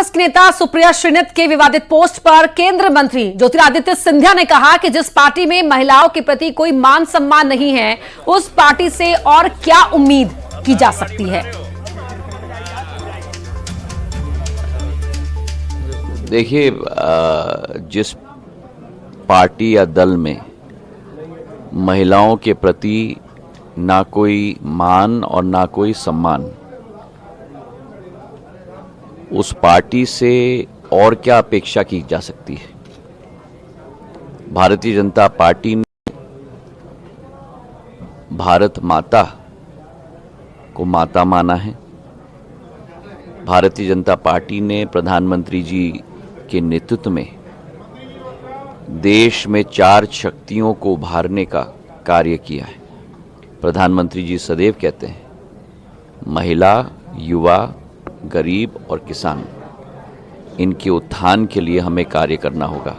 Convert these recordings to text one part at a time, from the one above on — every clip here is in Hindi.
कांग्रेस की नेता सुप्रिया श्रीनाथ के विवादित पोस्ट पर केंद्रीय मंत्री ज्योतिरादित्य सिंधिया ने कहा कि जिस पार्टी में महिलाओं के प्रति कोई मान सम्मान नहीं है, उस पार्टी से और क्या उम्मीद की जा सकती है। देखिए, जिस पार्टी या दल में महिलाओं के प्रति ना कोई मान और ना कोई सम्मान, उस पार्टी से और क्या अपेक्षा की जा सकती है। भारतीय जनता पार्टी ने भारत माता को माता माना है। भारतीय जनता पार्टी ने प्रधानमंत्री जी के नेतृत्व में देश में 4 शक्तियों को उभारने का कार्य किया है। प्रधानमंत्री जी सदैव कहते हैं, महिला, युवा, गरीब और किसान, इनके उत्थान के लिए हमें कार्य करना होगा।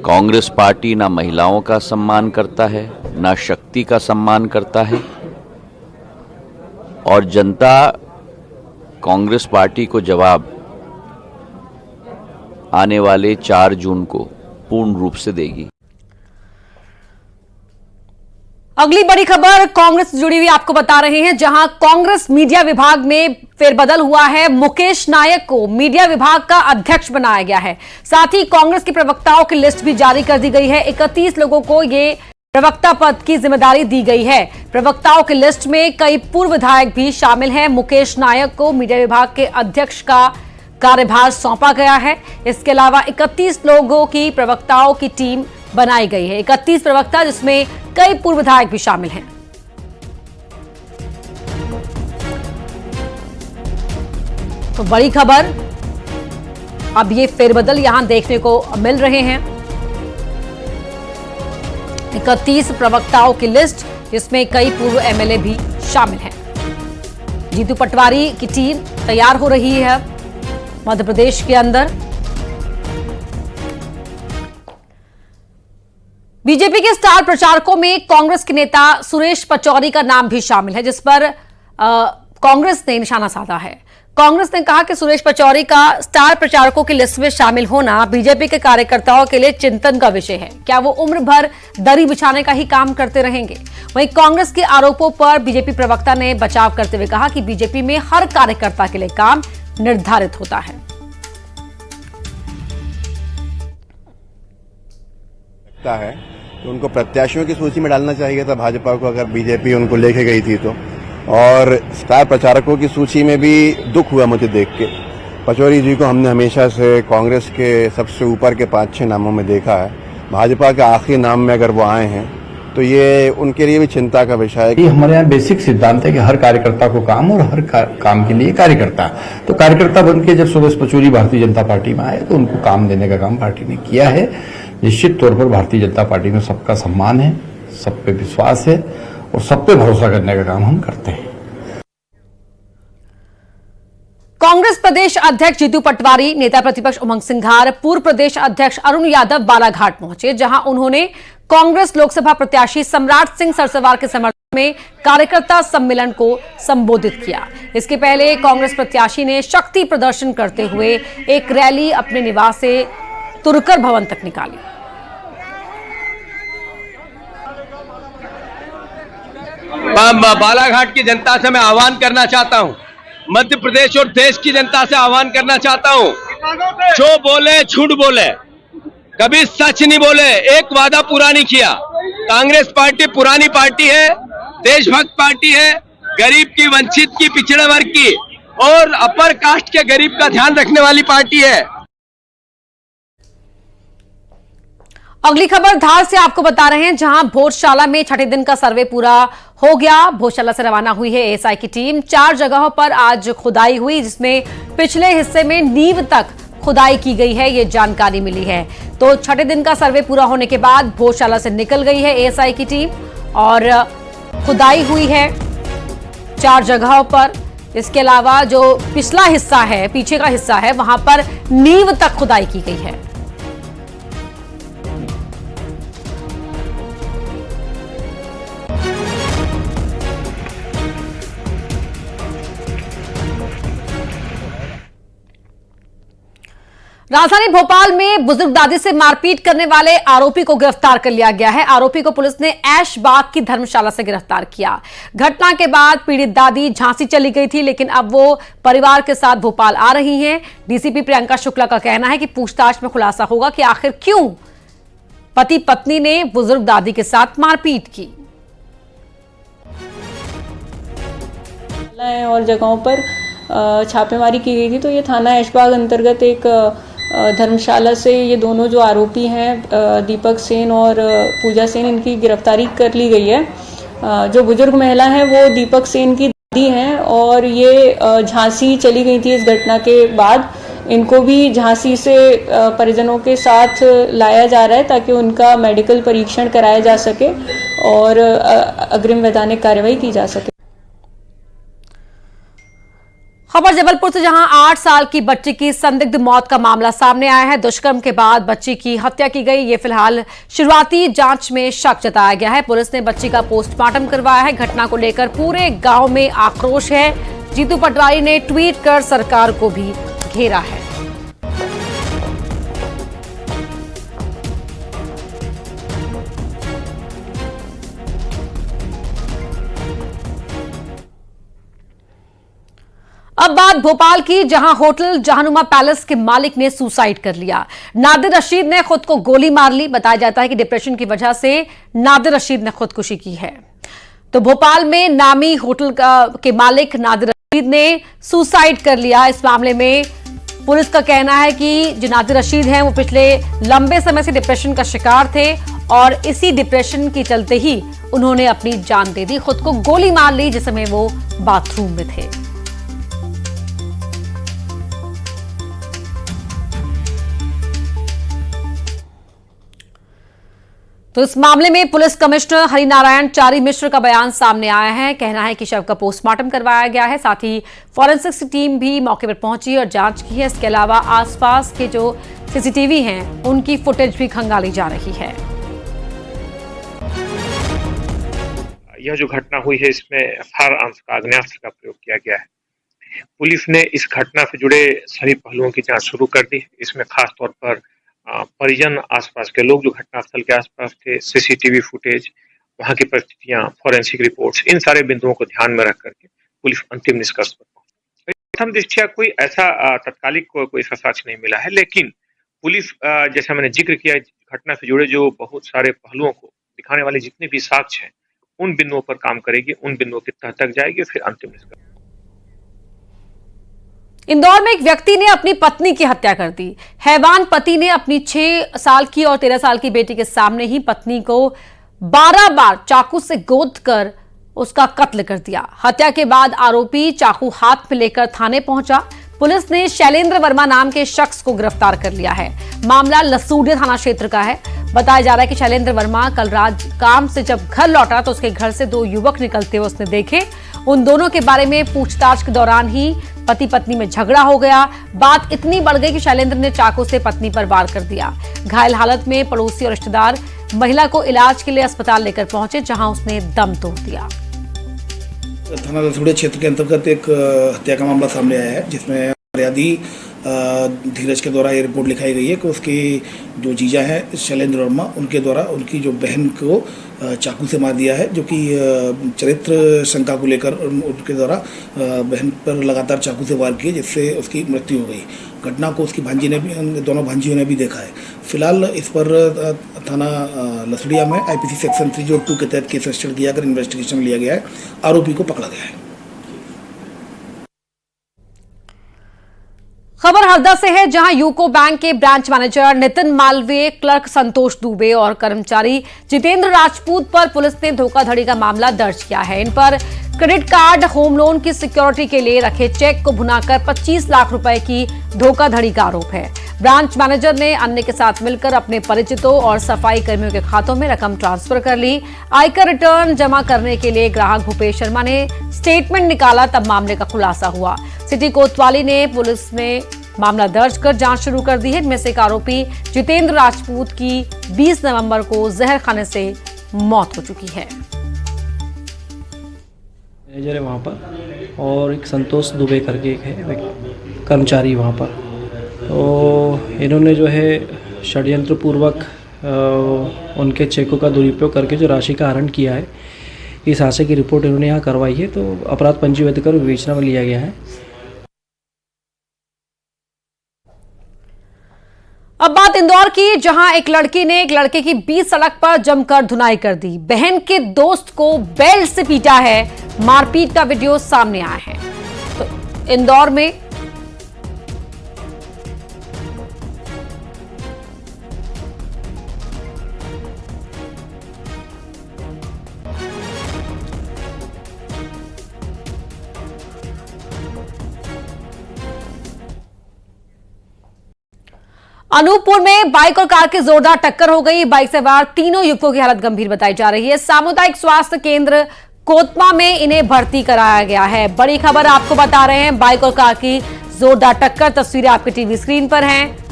कांग्रेस पार्टी ना महिलाओं का सम्मान करता है, ना शक्ति का सम्मान करता है, और जनता कांग्रेस पार्टी को जवाब आने वाले 4 जून को पूर्ण रूप से देगी। अगली बड़ी खबर कांग्रेस से जुड़ी हुई आपको बता रहे हैं, जहां कांग्रेस मीडिया विभाग में फेरबदल हुआ है। मुकेश नायक को मीडिया विभाग का अध्यक्ष बनाया गया है। साथ ही कांग्रेस के प्रवक्ताओं की लिस्ट भी जारी कर दी गई है। 31 लोगों को ये प्रवक्ता पद की जिम्मेदारी दी गई है। प्रवक्ताओं की लिस्ट में कई पूर्व विधायक भी शामिल हैं। मुकेश नायक को मीडिया विभाग के अध्यक्ष का कार्यभार सौंपा गया है। इसके अलावा 31 लोगों की प्रवक्ताओं की टीम बनाई गई है। 31 प्रवक्ता, जिसमें कई पूर्व विधायक भी शामिल हैं। तो बड़ी खबर, अब ये फेरबदल यहां देखने को मिल रहे हैं। 31 प्रवक्ताओं की लिस्ट, जिसमें कई पूर्व एमएलए भी शामिल हैं। जीतू पटवारी की टीम तैयार हो रही है मध्य प्रदेश के अंदर। बीजेपी के स्टार प्रचारकों में कांग्रेस के नेता सुरेश पचौरी का नाम भी शामिल है, जिस पर कांग्रेस ने निशाना साधा है। कांग्रेस ने कहा कि सुरेश पचौरी का स्टार प्रचारकों की लिस्ट में शामिल होना बीजेपी के कार्यकर्ताओं के लिए चिंतन का विषय है। क्या वो उम्र भर दरी बिछाने का ही काम करते रहेंगे? वहीं कांग्रेस के आरोपों पर बीजेपी प्रवक्ता ने बचाव करते हुए कहा कि बीजेपी में हर कार्यकर्ता के लिए काम निर्धारित होता है। तो उनको प्रत्याशियों की सूची में डालना चाहिए था भाजपा को, अगर बीजेपी उनको लेके गई थी तो। और स्टार प्रचारकों की सूची में भी दुख हुआ मुझे देख के। पचौरी जी को हमने हमेशा से कांग्रेस के सबसे ऊपर के 5-6 नामों में देखा है। भाजपा के आखिरी नाम में अगर वो आए हैं तो ये उनके लिए भी चिंता का विषय है। हमारे यहाँ बेसिक सिद्धांत है कि हर कार्यकर्ता को काम और हर काम के लिए कार्यकर्ता। तो कार्यकर्ता बन के जब सुरेश पचौरी भारतीय जनता पार्टी में आए तो उनको काम देने का काम पार्टी ने किया है। निश्चित तौर पर भारतीय जनता पार्टी में सबका सम्मान है, सब पे विश्वास है और सब पे भरोसा करने का काम हम करते हैं। कांग्रेस प्रदेश अध्यक्ष जीतू पटवारी, नेता प्रतिपक्ष उमंग सिंघार, पूर्व प्रदेश अध्यक्ष अरुण यादव बालाघाट पहुंचे, जहां उन्होंने कांग्रेस लोकसभा प्रत्याशी सम्राट सिंह सरसेवार के समर्थन में कार्यकर्ता सम्मेलन को संबोधित किया। इसके पहले कांग्रेस प्रत्याशी ने शक्ति प्रदर्शन करते हुए एक रैली अपने निवास से तुरकर भवन तक निकाली। बालाघाट की जनता से मैं आह्वान करना चाहता हूं, मध्य प्रदेश और देश की जनता से आह्वान करना चाहता हूं, जो बोले झूठ बोले, कभी सच नहीं बोले, एक वादा पूरा नहीं किया। कांग्रेस पार्टी पुरानी पार्टी है, देशभक्त पार्टी है, गरीब की, वंचित की, पिछड़े वर्ग की और अपर कास्ट के गरीब का ध्यान रखने वाली पार्टी है। अगली खबर धार से आपको बता रहे हैं, जहां भोजशाला में छठे दिन का सर्वे पूरा हो गया। भोजशाला से रवाना हुई है एएसआई की टीम। 4 जगहों पर आज खुदाई हुई, जिसमें पिछले हिस्से में नींव तक खुदाई की गई है, ये जानकारी मिली है। तो छठे दिन का सर्वे पूरा होने के बाद भोजशाला से निकल गई है एएसआई की टीम और खुदाई हुई है 4 जगहों पर। इसके अलावा जो पिछला हिस्सा है, पीछे का हिस्सा है, वहां पर नींव तक खुदाई की गई है। राजधानी भोपाल में बुजुर्ग दादी से मारपीट करने वाले आरोपी को गिरफ्तार कर लिया गया है। आरोपी को पुलिस ने ऐशबाग की धर्मशाला से गिरफ्तार किया। घटना के बाद पीड़ित दादी झांसी चली गई थी, लेकिन अब वो परिवार के साथ भोपाल आ रही हैं। डीसीपी प्रियंका शुक्ला का कहना है कि पूछताछ में खुलासा होगा कि आखिर क्यों पति पत्नी ने बुजुर्ग दादी के साथ मारपीट की। और जगहों पर छापेमारी की गई थी, तो ये थाना ऐशबाग अंतर्गत एक धर्मशाला से ये दोनों जो आरोपी हैं दीपक सेन और पूजा सेन, इनकी गिरफ्तारी कर ली गई है। जो बुजुर्ग महिला है वो दीपक सेन की दादी हैं और ये झांसी चली गई थी। इस घटना के बाद इनको भी झांसी से परिजनों के साथ लाया जा रहा है ताकि उनका मेडिकल परीक्षण कराया जा सके और अग्रिम वैधानिक कार्रवाई की जा सके। खबर जबलपुर से, जहां 8 साल की बच्ची की संदिग्ध मौत का मामला सामने आया है। दुष्कर्म के बाद बच्ची की हत्या की गई, ये फिलहाल शुरुआती जांच में शक जताया गया है। पुलिस ने बच्ची का पोस्टमार्टम करवाया है। घटना को लेकर पूरे गांव में आक्रोश है। जीतू पटवारी ने ट्वीट कर सरकार को भी घेरा है। अब बात भोपाल की, जहां होटल जहानुमा पैलेस के मालिक ने सुसाइड कर लिया। नादिर रशीद ने खुद को गोली मार ली। बताया जाता है कि डिप्रेशन की वजह से नादिर रशीद ने खुदकुशी की है। तो भोपाल में नामी होटल के मालिक नादिर रशीद ने सुसाइड कर लिया। इस मामले में पुलिस का कहना है कि जो नादिर रशीद हैं वो पिछले लंबे समय से डिप्रेशन का शिकार थे और इसी डिप्रेशन के चलते ही उन्होंने अपनी जान दे दी, खुद को गोली मार ली जिस समय वो बाथरूम में थे। तो इस मामले में पुलिस कमिश्नर हरिनारायण चारी मिश्र का बयान सामने आया है। कहना है कि शव का पोस्टमार्टम करवाया गया है। साथ ही फॉरेंसिक्स टीम भी मौके पर पहुंची और जांच की है। इसके अलावा आसपास के जो सीसीटीवी हैं उनकी फुटेज भी खंगाली जा रही है। यह जो घटना हुई है इसमें फायर आर्म्स का आग्नेयास्त्र का प्रयोग किया गया है। पुलिस ने इस घटना से जुड़े सभी पहलुओं की जांच शुरू कर दी। इसमें खास तौर पर परिजन, आसपास के लोग जो घटनास्थल के आसपास थे, सीसीटीवी फुटेज, वहां की परिस्थितियां, फॉरेंसिक रिपोर्ट्स, इन सारे बिंदुओं को ध्यान में रख करके पुलिस अंतिम निष्कर्ष पर पहुंची। प्रथम दृष्टया कोई ऐसा तत्कालिक कोई ऐसा साक्ष्य नहीं मिला है, लेकिन पुलिस जैसा मैंने जिक्र किया, घटना से जुड़े जो बहुत सारे पहलुओं को दिखाने वाले जितने भी साक्ष्य हैं उन बिंदुओं पर काम करेगी, उन बिंदुओं की तह तक जाएगी, फिर अंतिम निष्कर्ष। इंदौर में एक व्यक्ति ने अपनी पत्नी की हत्या कर दी। हैवान पति ने अपनी 6 साल की और 13 साल की बेटी के सामने ही पत्नी को 12 बार चाकू से गोद कर उसका कत्ल कर दिया। हत्या के बाद आरोपी चाकू हाथ में लेकर थाने पहुंचा। पुलिस ने शैलेंद्र वर्मा नाम के शख्स को गिरफ्तार कर लिया है। मामला लसूड़िया थाना क्षेत्र का है। बताया जा रहा है कि शैलेंद्र वर्मा कल रात काम से जब घर लौटा तो उसके घर से 2 युवक निकलते हुए उसने देखे। उन दोनों के बारे में पूछताछ के दौरान ही पति पत्नी में झगड़ा हो गया। बात इतनी बढ़ गई कि शैलेंद्र ने चाकू से पत्नी पर वार कर दिया। घायल हालत में पड़ोसी और रिश्तेदार महिला को इलाज के लिए अस्पताल लेकर पहुंचे, जहां उसने दम तोड़ दिया। थाना लसूड़िया क्षेत्र के अंतर्गत एक हत्या का मामला सामने आया है, जिसमें फरियादी धीरज के द्वारा ये रिपोर्ट लिखाई गई है कि उसके जो जीजा हैं शैलेंद्र वर्मा, उनके द्वारा उनकी जो बहन को चाकू से मार दिया है, जो कि चरित्र शंका को लेकर उनके द्वारा बहन पर लगातार चाकू से वार किए, जिससे उसकी मृत्यु हो गई। घटना को उसकी भांजी ने भी, दोनों भांजियों ने भी देखा है। फिलहाल इस पर थाना लसूड़िया में IPC सेक्शन 302 के तहत केस रजिस्टर किया कर इन्वेस्टिगेशन लिया गया है। आरोपी को पकड़ा गया है। खबर हरदा से है, जहां यूको बैंक के branch manager Nitin Malviya, clerk Santosh Dubey और कर्मचारी जितेंद्र राजपूत पर पुलिस ने धोखाधड़ी का मामला दर्ज किया है। इन पर क्रेडिट कार्ड, होम लोन की सिक्योरिटी के लिए रखे चेक को भुनाकर 25 लाख रुपए की धोखाधड़ी का आरोप है। ब्रांच मैनेजर ने अन्य के साथ मिलकर अपने परिचितों और सफाई कर्मियों के खातों में रकम ट्रांसफर कर ली। आयकर रिटर्न जमा करने के लिए ग्राहक भूपेश शर्मा ने स्टेटमेंट निकाला, तब मामले का खुलासा हुआ। सिटी कोतवाली ने पुलिस में मामला दर्ज कर जांच शुरू कर दी है। इनमें से एक आरोपी जितेंद्र राजपूत की 20 नवंबर को जहर खाने से मौत हो चुकी है। मैनेजर है वहाँ पर और एक संतोष दुबे करके एक है कर्मचारी वहाँ पर, तो इन्होंने जो है षड्यंत्रपूर्वक उनके चेकों का दुरुपयोग करके जो राशि का आहरण किया है, इस आशय की रिपोर्ट इन्होंने यहाँ करवाई है। तो अपराध पंजीबद्ध कर विवेचना में लिया गया है। अब बात इंदौर की, जहां एक लड़की ने एक लड़के की बीच सड़क पर जमकर धुनाई कर दी। बहन के दोस्त को बेल्ट से पीटा है। मारपीट का वीडियो सामने आया है। तो इंदौर में अनूपपुर में बाइक और कार की जोरदार टक्कर हो गई। बाइक सवार तीनों युवकों की हालत गंभीर बताई जा रही है। सामुदायिक स्वास्थ्य केंद्र कोतमा में इन्हें भर्ती कराया गया है। बड़ी खबर आपको बता रहे हैं, बाइक और कार की जोरदार टक्कर। तस्वीरें आपके टीवी स्क्रीन पर हैं।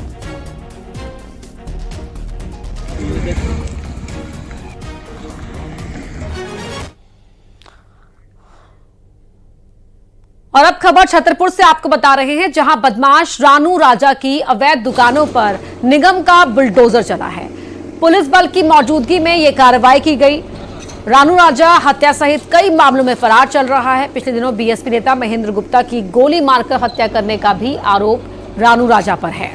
और अब खबर छतरपुर से आपको बता रहे हैं, जहां बदमाश रानू राजा की अवैध दुकानों पर निगम का बुलडोजर चला है। पुलिस बल की मौजूदगी में यह कार्रवाई की गई। रानू राजा हत्या सहित कई मामलों में फरार चल रहा है। पिछले दिनों बीएसपी नेता महेंद्र गुप्ता की गोली मारकर हत्या करने का भी आरोप रानू राजा पर है।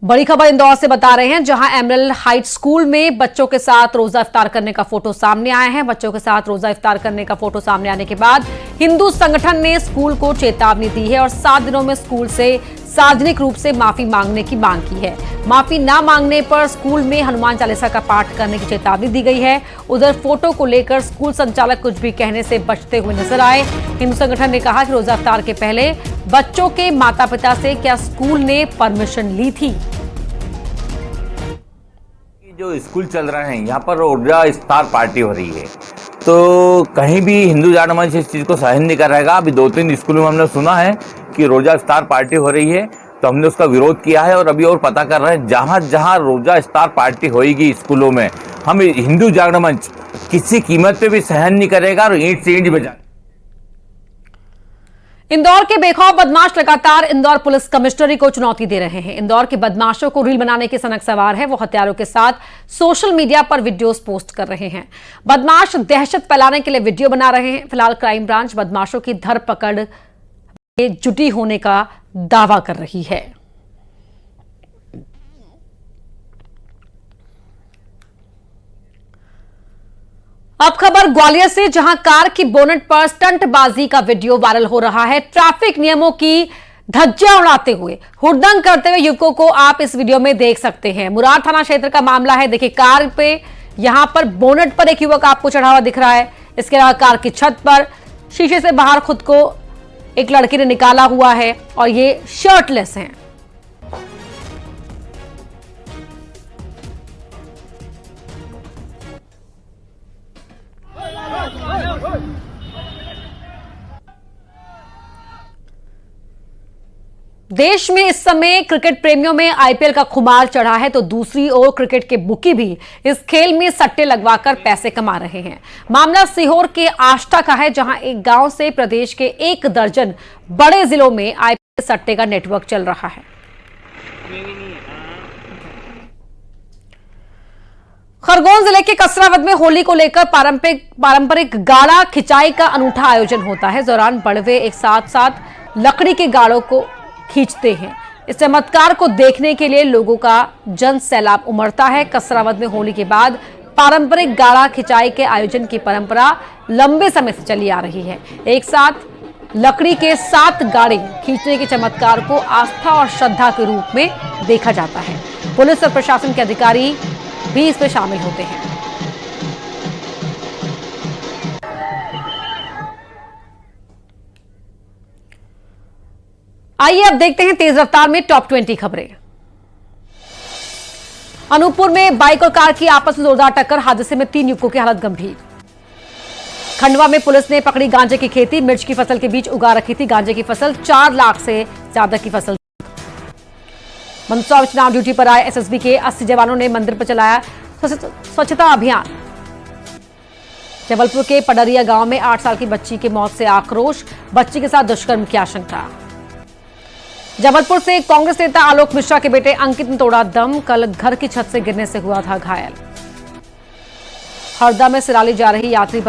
बड़ी खबर इंदौर से बता रहे हैं, जहां एमरल्ड हाइट स्कूल में बच्चों के साथ रोजा इफ्तार करने का फोटो सामने आया है। बच्चों के साथ रोजा इफ्तार करने का फोटो सामने आने के बाद हिंदू संगठन ने स्कूल को चेतावनी दी है और 7 दिनों में स्कूल से सार्वजनिक रूप से माफी मांगने की मांग की है। माफी न मांगने पर स्कूल में हनुमान चालीसा का पाठ करने की चेतावनी दी गई है। उधर फोटो को लेकर स्कूल संचालक कुछ भी कहने से बचते हुए नजर आए। हिंदू संगठन ने कहा कि रोजा इफ्तार के पहले बच्चों के माता पिता से क्या स्कूल ने परमिशन ली थी। जो स्कूल चल रहे हैं यहाँ पर रोजा इफ्तार पार्टी हो रही है, तो कहीं भी हिंदू जागरण मंच इस चीज़ को सहन नहीं कर रहेगा। अभी 2-3 स्कूलों में हमने सुना है कि रोजा इफ्तार पार्टी हो रही है, तो हमने उसका विरोध किया है और अभी और पता कर रहे हैं जहाँ जहाँ रोजा इफ्तार पार्टी होगी स्कूलों में, हम हिंदू जागरण मंच किसी कीमत पे भी सहन नहीं करेगा और ईंट से ईंट बजा। इंदौर के बेखौफ बदमाश लगातार इंदौर पुलिस कमिश्नरी को चुनौती दे रहे हैं। इंदौर के बदमाशों को रील बनाने के सनक सवार है। वो हथियारों के साथ सोशल मीडिया पर वीडियोस पोस्ट कर रहे हैं। बदमाश दहशत फैलाने के लिए वीडियो बना रहे हैं। फिलहाल क्राइम ब्रांच बदमाशों की धरपकड़ में जुटी होने का दावा कर रही है। अब खबर ग्वालियर से, जहां कार की बोनट पर स्टंटबाजी का वीडियो वायरल हो रहा है। ट्रैफिक नियमों की धज्जियां उड़ाते हुए, हुड़दंग करते हुए युवकों को आप इस वीडियो में देख सकते हैं। मुरार थाना क्षेत्र का मामला है। देखिए, कार पे यहां पर बोनट पर एक युवक आपको चढ़ा हुआ दिख रहा है। इसके अलावा कार की छत पर शीशे से बाहर खुद को एक लड़के ने निकाला हुआ है और ये शर्टलेस हैं। देश में इस समय क्रिकेट प्रेमियों में आईपीएल का खुमार चढ़ा है, तो दूसरी ओर क्रिकेट के बुकी भी इस खेल में सट्टे लगवाकर पैसे कमा रहे हैं। मामला सीहोर के आष्टा का है, जहां एक गांव से प्रदेश के 1 दर्जन बड़े जिलों में आईपीएल सट्टे का नेटवर्क चल रहा है। खरगोन जिले के कसरावद में होली को लेकर पारंपरिक गाड़ा खिंचाई का अनूठा आयोजन होता है। इस दौरान बड़वे एक साथ साथ लकड़ी के गाड़ों को खींचते हैं। इस चमत्कार को देखने के लिए लोगों का जन सैलाब उमड़ता है। कसरावद में होली के बाद पारंपरिक गाड़ा खिंचाई के आयोजन की परंपरा लंबे समय से चली आ रही है। एक साथ लकड़ी के 7 गाड़े खींचने के चमत्कार को आस्था और श्रद्धा के रूप में देखा जाता है। पुलिस और प्रशासन के अधिकारी भी इसमें शामिल होते हैं। आइए अब देखते हैं तेज रफ्तार में टॉप 20 खबरें। अनूपपुर में बाइक और कार की आपस में जोरदार टक्कर, हादसे में 3 युवकों की हालत गंभीर। खंडवा में पुलिस ने पकड़ी गांजे की खेती, मिर्च की फसल के बीच उगा रखी थी गांजे की फसल, 4 लाख से ज्यादा की फसल। मंदसौर में चुनाव ड्यूटी पर आए एसएसबी के 80 जवानों ने मंदिर पर चलाया स्वच्छता अभियान। जबलपुर के पडरिया गांव में 8 साल की बच्ची की मौत से आक्रोश, बच्ची के साथ दुष्कर्म की आशंका। जबलपुर से कांग्रेस नेता आलोक मिश्रा के बेटे अंकित ने तोड़ा दम, कल घर की छत से गिरने से हुआ था घायल। हरदा में सिराली जा रही यात्री